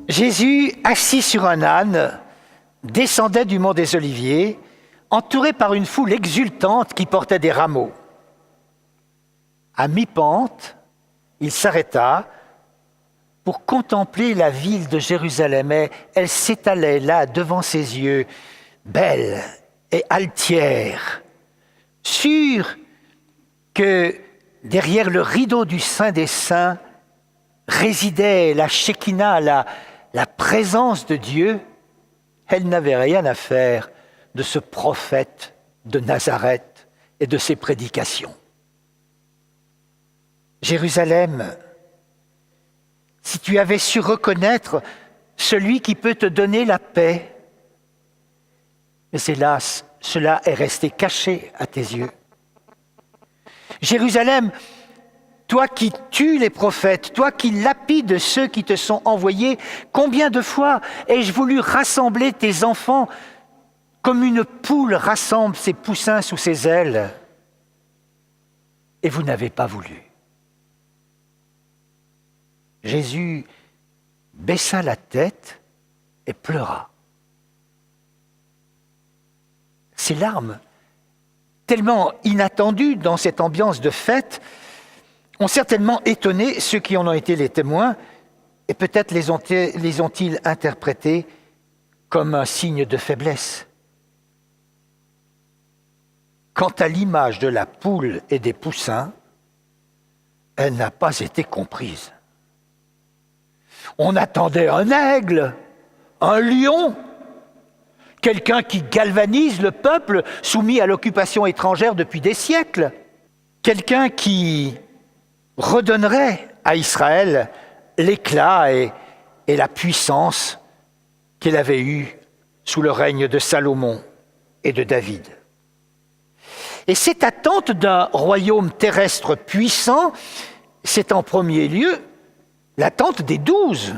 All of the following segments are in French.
Jésus, assis sur un âne, descendait du mont des Oliviers, entouré par une foule exultante qui portait des rameaux. À mi-pente, il s'arrêta pour contempler la ville de Jérusalem. Et elle s'étalait là devant ses yeux, belle et altière, sûre que derrière le rideau du Saint des Saints résidait la Shekinah, la présence de Dieu. Elle n'avait rien à faire de ce prophète de Nazareth et de ses prédications. Jérusalem, si tu avais su reconnaître celui qui peut te donner la paix, mais hélas, cela est resté caché à tes yeux. Jérusalem, toi qui tues les prophètes, toi qui lapides ceux qui te sont envoyés, combien de fois ai-je voulu rassembler tes enfants comme une poule rassemble ses poussins sous ses ailes, et vous n'avez pas voulu. Jésus baissa la tête et pleura. Ces larmes, tellement inattendues dans cette ambiance de fête, ont certainement étonné ceux qui en ont été les témoins, et peut-être les ont-ils interprétés comme un signe de faiblesse. Quant à l'image de la poule et des poussins, elle n'a pas été comprise. On attendait un aigle, un lion, quelqu'un qui galvanise le peuple soumis à l'occupation étrangère depuis des siècles, quelqu'un qui redonnerait à Israël l'éclat et la puissance qu'elle avait eue sous le règne de Salomon et de David. Et cette attente d'un royaume terrestre puissant, c'est en premier lieu l'attente des 12.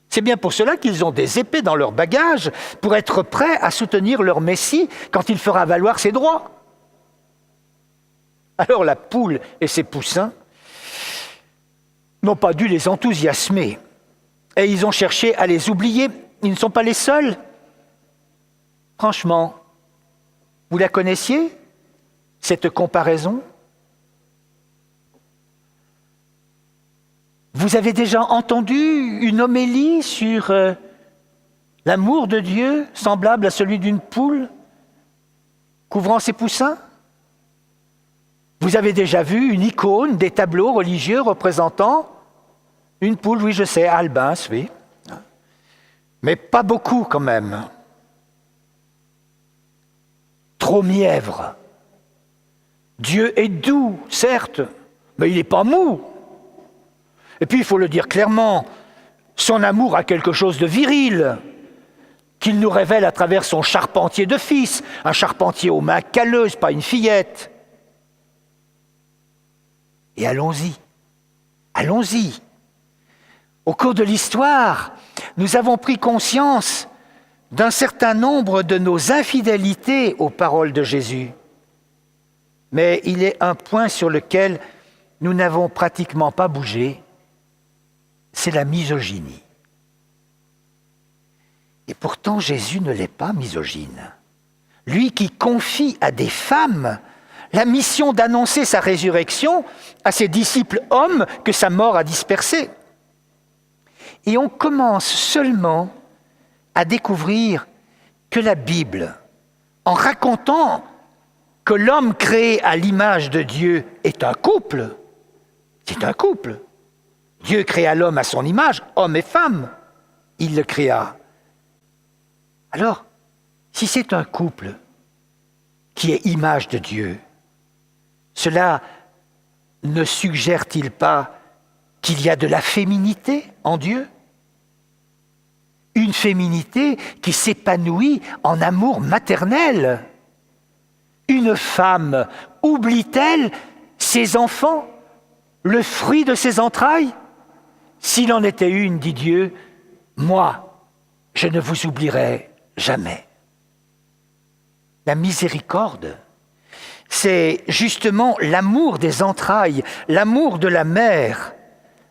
C'est bien pour cela qu'ils ont des épées dans leur bagage, pour être prêts à soutenir leur Messie quand il fera valoir ses droits. Alors la poule et ses poussins n'ont pas dû les enthousiasmer, et ils ont cherché à les oublier. Ils ne sont pas les seuls. Franchement, vous la connaissiez, cette comparaison ? Vous avez déjà entendu une homélie sur l'amour de Dieu semblable à celui d'une poule couvrant ses poussins ? Vous avez déjà vu une icône, des tableaux religieux représentant une poule, oui je sais, Albin, oui. Mais pas beaucoup quand même. Trop mièvre. Dieu est doux, certes, mais il n'est pas mou. Et puis, il faut le dire clairement, son amour a quelque chose de viril, qu'il nous révèle à travers son charpentier de fils, un charpentier aux mains calleuses, pas une fillette. Et allons-y. Au cours de l'histoire, nous avons pris conscience d'un certain nombre de nos infidélités aux paroles de Jésus. Mais il est un point sur lequel nous n'avons pratiquement pas bougé, c'est la misogynie. Et pourtant, Jésus ne l'est pas misogyne. Lui qui confie à des femmes la mission d'annoncer sa résurrection à ses disciples hommes que sa mort a dispersés. Et on commence seulement à découvrir que la Bible, en racontant que l'homme créé à l'image de Dieu est un couple, c'est un couple. Dieu créa l'homme à son image, homme et femme, il le créa. Alors, si c'est un couple qui est image de Dieu, cela ne suggère-t-il pas qu'il y a de la féminité en Dieu ? Une féminité qui s'épanouit en amour maternel. Une femme oublie-t-elle ses enfants, le fruit de ses entrailles? S'il en était une, dit Dieu, moi, je ne vous oublierai jamais. La miséricorde, c'est justement l'amour des entrailles, l'amour de la mère.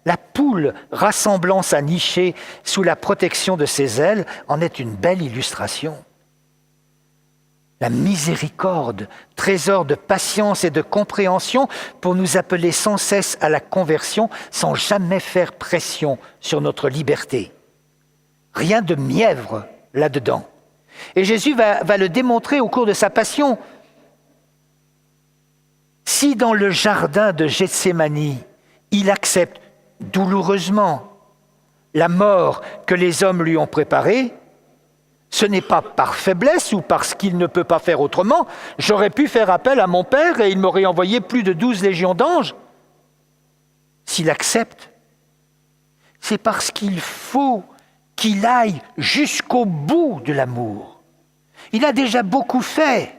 La poule rassemblant sa nichée sous la protection de ses ailes en est une belle illustration. La miséricorde, trésor de patience et de compréhension pour nous appeler sans cesse à la conversion sans jamais faire pression sur notre liberté. Rien de mièvre là-dedans. Et Jésus va le démontrer au cours de sa passion. Si dans le jardin de Gethsémani, il accepte douloureusement la mort que les hommes lui ont préparée, ce n'est pas par faiblesse ou parce qu'il ne peut pas faire autrement. J'aurais pu faire appel à mon Père et il m'aurait envoyé plus de 12 légions d'anges. S'il accepte, c'est parce qu'il faut qu'il aille jusqu'au bout de l'amour. Il a déjà beaucoup fait.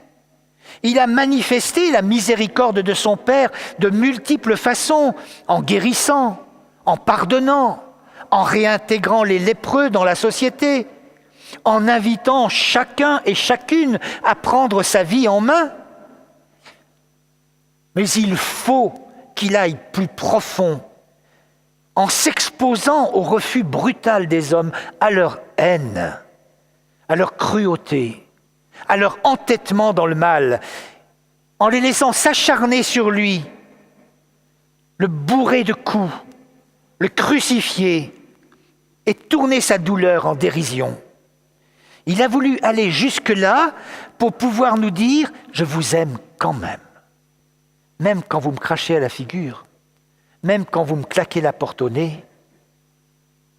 Il a manifesté la miséricorde de son Père de multiples façons, en guérissant, en pardonnant, en réintégrant les lépreux dans la société, en invitant chacun et chacune à prendre sa vie en main. Mais il faut qu'il aille plus profond, en s'exposant au refus brutal des hommes, à leur haine, à leur cruauté, à leur entêtement dans le mal, en les laissant s'acharner sur lui, le bourrer de coups, le crucifier et tourner sa douleur en dérision. Il a voulu aller jusque-là pour pouvoir nous dire « Je vous aime quand même quand vous me crachez à la figure, même quand vous me claquez la porte au nez,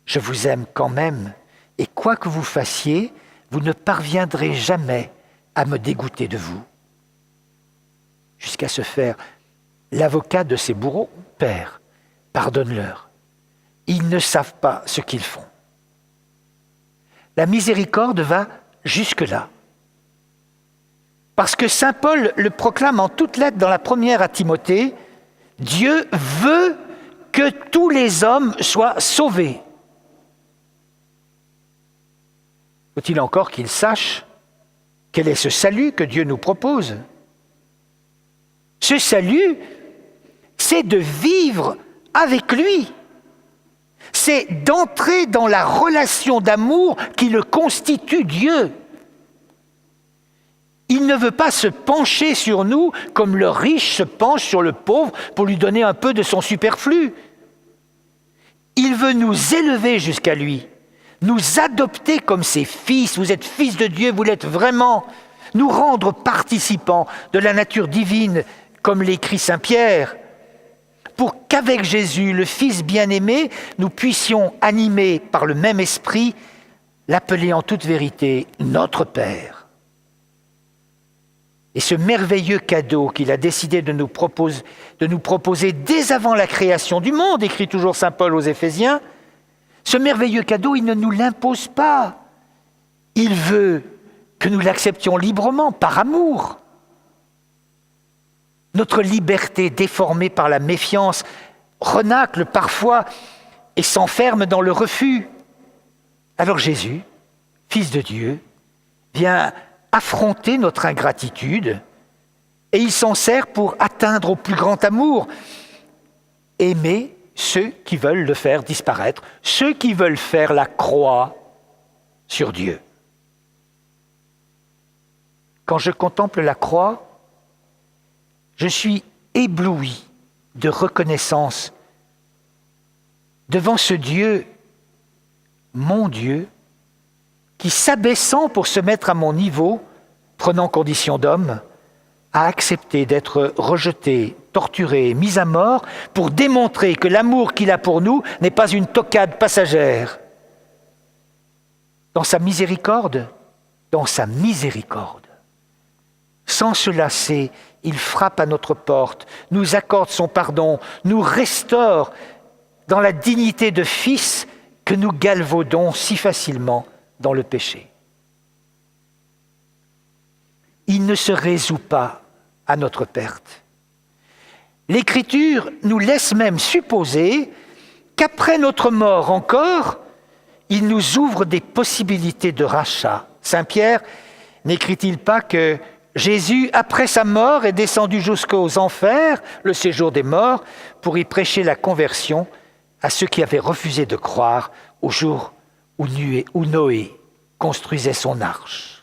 je vous aime quand même, et quoi que vous fassiez, vous ne parviendrez jamais à me dégoûter de vous. » Jusqu'à se faire l'avocat de ses bourreaux. « Père, pardonne-leur, ils ne savent pas ce qu'ils font. » La miséricorde va jusque-là. Parce que saint Paul le proclame en toutes lettres dans la première à Timothée, Dieu veut que tous les hommes soient sauvés. Faut-il encore qu'ils sachent quel est ce salut que Dieu nous propose? Ce salut, c'est de vivre avec lui. C'est d'entrer dans la relation d'amour qui le constitue Dieu. Il ne veut pas se pencher sur nous comme le riche se penche sur le pauvre pour lui donner un peu de son superflu. Il veut nous élever jusqu'à lui, nous adopter comme ses fils. Vous êtes fils de Dieu, vous l'êtes vraiment. Nous rendre participants de la nature divine, comme l'écrit saint Pierre, pour qu'avec Jésus, le Fils bien-aimé, nous puissions, animés par le même esprit, l'appeler en toute vérité notre Père. Et ce merveilleux cadeau qu'il a décidé de nous proposer dès avant la création du monde, écrit toujours saint Paul aux Éphésiens, ce merveilleux cadeau, il ne nous l'impose pas. Il veut que nous l'acceptions librement, par amour. Notre liberté déformée par la méfiance renacle parfois et s'enferme dans le refus. Alors Jésus, Fils de Dieu, vient affronter notre ingratitude et il s'en sert pour atteindre au plus grand amour, aimer ceux qui veulent le faire disparaître, ceux qui veulent faire la croix sur Dieu. Quand je contemple la croix, je suis ébloui de reconnaissance devant ce Dieu, mon Dieu, qui, s'abaissant pour se mettre à mon niveau, prenant condition d'homme, a accepté d'être rejeté, torturé, mis à mort pour démontrer que l'amour qu'il a pour nous n'est pas une toquade passagère. Dans sa miséricorde, sans se lasser, il frappe à notre porte, nous accorde son pardon, nous restaure dans la dignité de fils que nous galvaudons si facilement dans le péché. Il ne se résout pas à notre perte. L'Écriture nous laisse même supposer qu'après notre mort encore, il nous ouvre des possibilités de rachat. Saint Pierre n'écrit-il pas que Jésus, après sa mort, est descendu jusqu'aux enfers, le séjour des morts, pour y prêcher la conversion à ceux qui avaient refusé de croire au jour où Noé construisait son arche.